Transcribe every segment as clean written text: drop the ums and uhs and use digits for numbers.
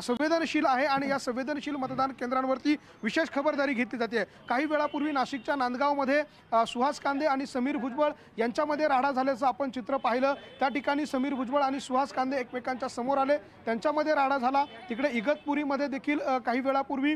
संवेदनशील आहे आणि या संवेदनशील मतदान केंद्रांवरती विशेष खबरदारी घेतली जाते। काही वेळापूर्वी नाशिकच्या नांदगावमध्ये सुहास कांदे आणि समीर भुजबळ यांच्यामध्ये राडा झाल्याचं आपण चित्र पाहिलं। त्या ठिकाणी समीर भुजबळ आणि सुहास कांदे एकमेकांच्या समोर आले, त्यांच्यामध्ये राडा झाला। तिकडे इगतपुरीमध्ये देखील काही वेळापूर्वी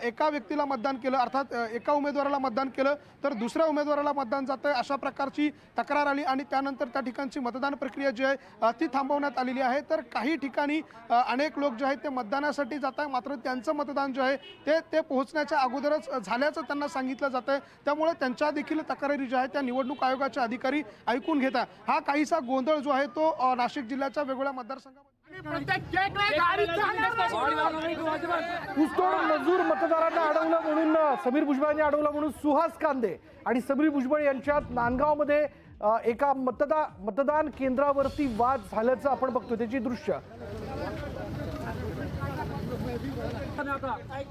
एका व्यक्तीला मतदान केलं, अर्थात एका उमेदवाराला मतदान केलं तर दुसऱ्या उमेदवाराला मतदान जातंय अशा प्रकारची तक्रार आली आणि त्यानंतर त्या ठिकाणची मतदान प्रक्रिया जी आहे ती थांबवण्यात आलेली आहे। तर काही ठिकाणी अनेक लोक जे आहेत ते मतदानासाठी जात आहे, मात्र त्यांचं मतदान जे आहे ते पोहोचण्याच्या अगोदरच झाल्याचं त्यांना सांगितलं जातंय। त्यामुळे त्यांच्या देखील तक्रारी ज्या आहेत त्या निवडणूक आयोगाचे अधिकारी ऐकून घेत आहे। हा काहीसा गोंधळ जो आहे तो नाशिक जिल्ह्याच्या वेगवेगळ्या मतदारसंघामध्ये ऊसतोड मजूर मतदारांना अडवलं म्हणून समीर भुजबळांनी अडवलं म्हणून सुहास कांदे आणि समीर भुजबळ यांच्यात नांदगावमध्ये एका मतदान केंद्रावरती वाद झाल्याचं आपण बघतोय, त्याची दृश्य।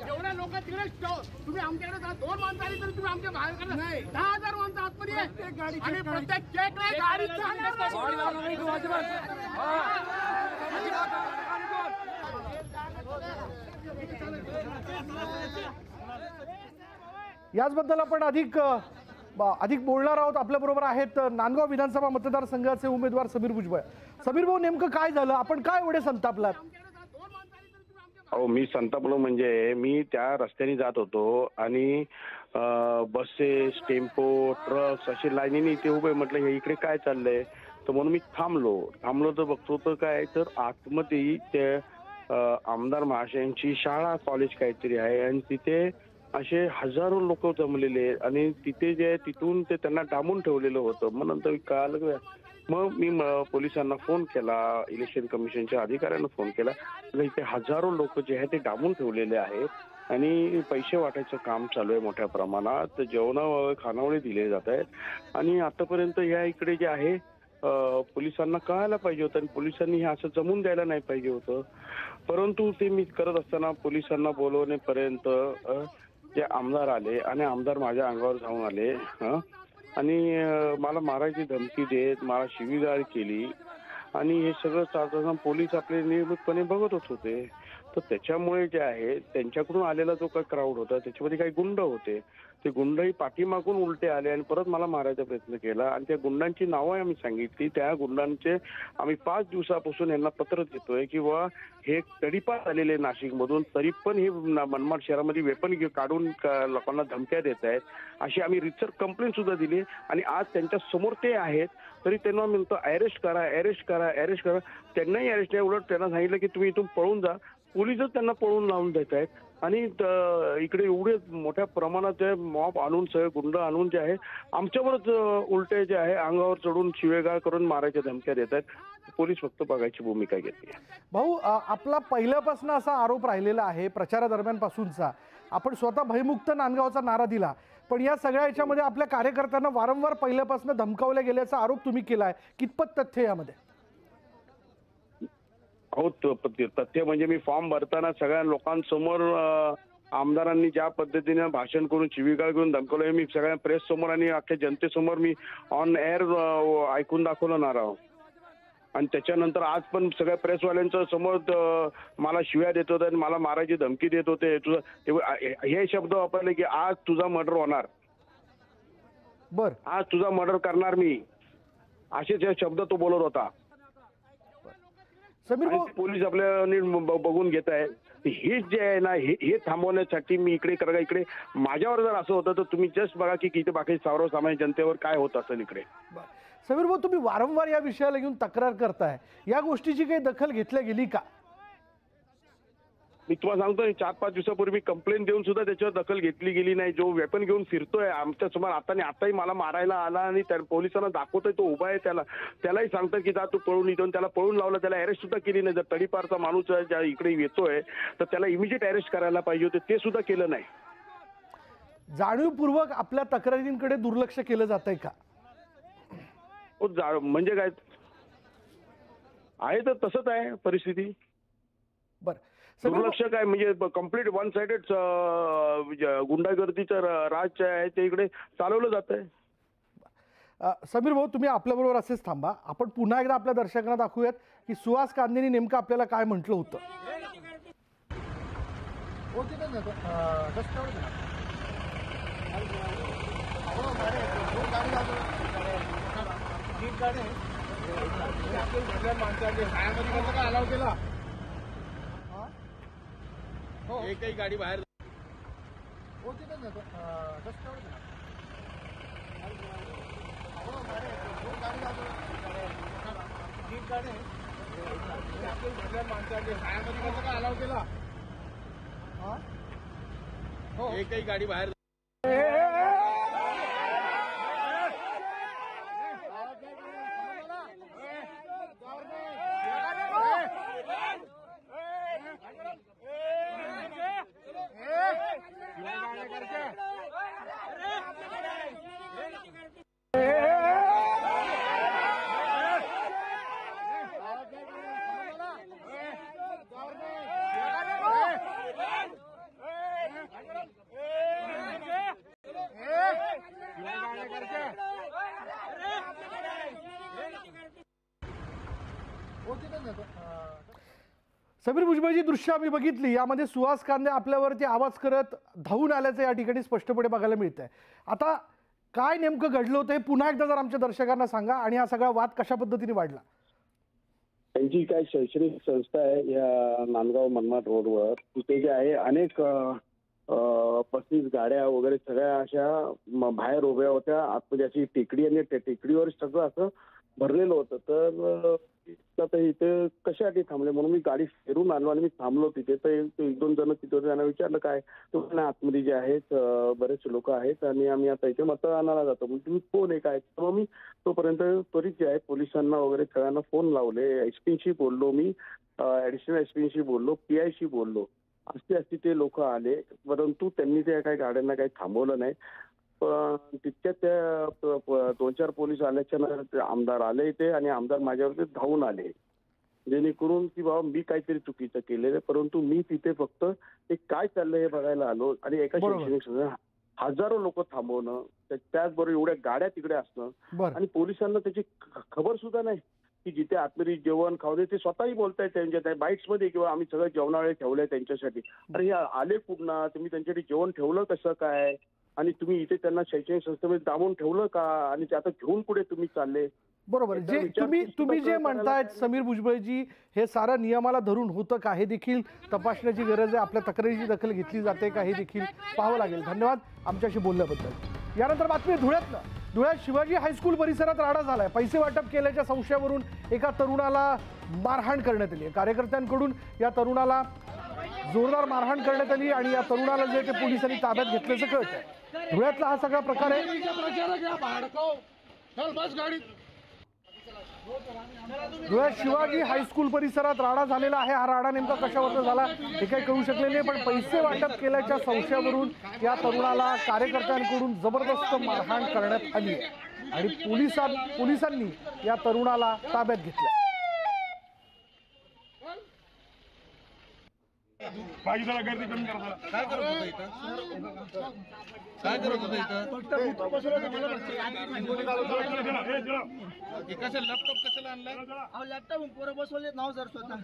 एवढ्या लोक तिकडे तुम्ही आमच्याकडे 2 माणसं आली तरी तुम्ही आमच्या बाहेर नाही 10,000 माणसं आतमध्ये आणि प्रत्येक चेक नाही याचबद्दल आपण अधिक बोलणार आहोत। आपल्या बरोबर आहेत नांदगाव विधानसभा मतदारसंघाचे उमेदवार समीर भुजबळ। समीर भाऊ, नेमकं काय झालं? आपण काय एवढे संतापलात? अहो, मी संतापलो म्हणजे मी त्या रस्त्याने जात होतो आणि बसेस, टेम्पो, ट्रक्स असे लाईनीने इथे उभे, म्हटलं हे इकडे काय चाललंय, तर म्हणून मी थांबलो तर बघतो तर काय तर आतमध्ये ते आमदार महाशयांची शाळा कॉलेज काहीतरी आहे आणि तिथे असे हजारो लोक जमलेले आणि तिथे जे तिथून ते त्यांना डांबून ठेवलेलं होतं। मग नंतर कळालं, मग मी पोलिसांना फोन केला, इलेक्शन कमिशनच्या अधिकाऱ्यांना फोन केला। इथे हजारो लोक जे आहेत ते डांबून ठेवलेले आहेत आणि पैसे वाटायचं काम चालू आहे मोठ्या प्रमाणात, तर खानावळी दिले जात आहेत आणि आतापर्यंत या इकडे जे आहे पोलिसांना कळायला पाहिजे होतं आणि पोलिसांनी हे असं जमून द्यायला नाही पाहिजे होतं। परंतु ते मी करत असताना पोलिसांना बोलवण्यापर्यंत जे आमदार आले आणि आमदार माझ्या अंगावर जाऊन आले आणि मला मारायची धमकी देत, मला शिवीगाळ केली आणि हे सगळं चालताना पोलीस आपले नियमितपणे बघतच होते। तर त्याच्यामुळे जे आहे त्यांच्याकडून आलेला जो काही क्राऊड होता त्याच्यामध्ये काही गुंड होते, ते गुंडही पाठीमागून उलटे आले आणि परत मला मारायचा प्रयत्न केला आणि त्या गुंडांची नावं आम्ही सांगितली। त्या गुंडांचे आम्ही 5 दिवसापासून यांना पत्र देतोय की बाबा हे तडीपार आलेले नाशिकमधून, तरी पण हे मनमाड शहरामध्ये वेपन काढून लोकांना धमक्या देत आहेत, अशी आम्ही रितसर कंप्लेंट सुद्धा दिली आणि आज त्यांच्या समोर ते आहेत तरी त्यांना म्हणतो अरेस्ट करा। त्यांनाही अरेस्ट नाही, उलट त्यांना सांगितलं की तुम्ही इथून पळून जा। पोलीसच त्यांना पळून लावून देत आहेत आणि इकडे एवढे मोठ्या प्रमाणात मॉब आणून सगळे गुंड आणून जे आहे आमच्यावरच उलटे जे आहे अंगावर चढून शिवेगाळ करून मारायच्या धमक्या देत आहेत। पोलीस फक्त बघायची भूमिका घेते। भाऊ, आपला पहिल्यापासून असा आरोप राहिलेला आहे प्रचारादरम्यानपासूनचा, आपण स्वतः भयमुक्त नांदगावचा नारा दिला, पण या सगळ्या याच्यामध्ये आपल्या कार्यकर्त्यांना वारंवार पहिल्यापासून धमकावले गेल्याचा आरोप तुम्ही केलाय, कितपत तथ्य यामध्ये? हो, तथ्य म्हणजे मी फॉर्म भरताना सगळ्या लोकांसमोर आमदारांनी ज्या पद्धतीने भाषण करून शिवीगाळ करून धमकवलं, मी सगळ्या प्रेस समोर आणि अख्ख्या जनतेसमोर मी ऑन एअर ऐकून दाखवलं नारा। आणि त्याच्यानंतर आज पण सगळ्या प्रेसवाल्यांच्या समोर मला शिव्या देत होते आणि मला मारायची धमकी देत होते। हे शब्द वापरले की आज तुझा मर्डर होणार, आज तुझा मर्डर करणार मी, असे जे शब्द तो बोलत होता। पोलीस आपल्या बघून घेत आहे। हे जे आहे ना हे थांबवण्यासाठी मी इकडे माझ्यावर जर असं होतं तर तुम्ही जस्ट बघा की इथे बाकी सर्वसामान्य जनतेवर काय होत असेल इकडे। समीर भाऊ, तुम्ही वारंवार या विषयाला घेऊन तक्रार करताय, या गोष्टीची काही दखल घेतली गेली का? मी तुम्हाला सांगतो 4-5 दिवसापूर्वी कंप्लेंट देऊन सुद्धा त्याच्यावर दखल घेतली गेली नाही। जो वेपन घेऊन फिरतोय आमच्या समोर आताही मला मारायला आला आणि पोलिसांना दाखवतोय तो उभा आहे, त्यालाही सांगतात की जा तू पळून इथून, त्याला पळून लावलं, त्याला अरेस्ट सुद्धा केली नाही। जर तडीपारचा माणूस ज्या इकडे येतोय तर त्याला इमिजिएट अरेस्ट करायला पाहिजे होते, ते सुद्धा केलं नाही। जाणीवपूर्वक आपल्या तक्रारींकडे दुर्लक्ष केलं जातंय का? म्हणजे काय आहे तर तसंच आहे परिस्थिती। बरं, दुर्लक्ष काय म्हणजे कम्प्लीट वन साइडेड गुंडागर्दीचं राज आहे ते इकडे चालवलं जात आहे। समीर भाऊ, तुम्ही आपल्याबरोबर असेच थांबा, आपण पुन्हा एकदा आपल्या दर्शकांना दाखवूयात की सुहास कांदेंनी नेमकं आपल्याला काय म्हटलं होतं। अलाव केला एकही गाडी बाहेर अलाव केला एकही गाडी बाहेर समीर भुजबळची दृश्य आम्ही बघितली, यामध्ये सुहास कांदे आपल्यावरती आवाज करत धावून आल्याचं या ठिकाणी स्पष्टपणे बघायला मिळत आहे. आता काय नेमकं घडलं होतं हे पुन्हा एकदा जर आमच्या दर्शकांना सांगा, आणि हा सगळा वाद कशा पद्धतीने वाढला. त्यांची काय शैक्षणिक संस्था आहे या नांदगाव मनमाड रोडवर, तिथे जे आहे अनेक बसेस गाड्या वगैरे सगळ्या अशा बाहेर उभ्या होत्या. आतमध्ये अशी टेकडी आणि त्या टेकडीवर सगळं असं भरलेलं होतं. तर इथे कशासाठी थांबले म्हणून मी गाडी फिरून आलो आणि मी थांबलो तिथे. तर एक दोन जण तिथे त्यांना विचारलं काय, तो आतमध्ये जे आहेत बरेच लोक आहेत आणि आम्ही आता इथे मतदानाला जातो, म्हणजे तुम्ही कोण आहे काय. मग मी तोपर्यंत त्वरित जे आहे पोलिसांना वगैरे सगळ्यांना फोन लावले. एसपीशी बोललो मी, ऍडिशनल एसपीशी बोललो, पीआयशी बोललो. असे ते लोक आले, परंतु त्यांनी त्या काही गाड्यांना काही थांबवलं नाही. तितक्यात त्या 2-4 पोलीस आल्याच्या नंतर आमदार आले इथे आणि आमदार माझ्यावरती धावून आले, जेणेकरून की बाबा मी काहीतरी चुकीचं केलेलं, परंतु मी तिथे फक्त ते काय चाललंय हे बघायला आलो. आणि एका शैक्षणिक संस्था हजारो लोक थांबवणं, त्याचबरोबर एवढ्या गाड्या तिकडे असणं आणि पोलिसांना त्याची खबर सुद्धा नाही की जिथे आतमध्ये जेवण खाऊ ते स्वतःही बोलतायत त्यांच्या बाईट्स मध्ये किंवा आम्ही सगळं जेवणाळे ठेवलंय त्यांच्यासाठी. अरे हे आले पुन्हा तुम्ही त्यांच्यासाठी जेवण ठेवलं कसं काय, आणि तुम्ही इथे त्यांना शैक्षणिक संस्थेमध्ये दाबून ठेवलं का, आणि ते आता घेऊन पुढे तुम्ही चालले. बरोबर, जे तुम्ही जे म्हणतायत समीर भुजबळजी, हे सारं नियमाला धरून होतं का हे देखील तपासण्याची गरज आहे. आपल्या तक्रारीची दखल घेतली जाते का हे देखील पाहावं लागेल. धन्यवाद आमच्याशी बोलल्याबद्दल. यानंतर बातमी धुळ्यात शिवाजी हायस्कूल परिसरात राडा झालाय. पैसे वाटप केल्याच्या संशयावरून एका तरुणाला मारहाण करण्यात आली. कार्यकर्त्यांकडून या तरुणाला जोरदार मारहाण करण्यात आली आणि या तरुणाला जे ते पोलिसांनी ताब्यात घेतल्याचं कळतंय. धुळ्यातला हा सगळा प्रकार आहे. धुळ्यात शिवाजी हायस्कूल परिसरात राडा झालेला आहे. हा राडा नेमका कशावर झाला हे काही कळू शकले नाही, पण पैसे वाटप केल्याच्या संशयावरून या तरुणाला कार्यकर्त्यांकडून जबरदस्त मारहाण करण्यात आली आणि पोलिसांनी या तरुणाला ताब्यात घेतलं. बाकी जरा गर्दी कमी करा. काय करत होता इथं? लॅपटॉप कशाला आणलाय? लॅपटॉप पोरं बसवले नाव सर स्वतः.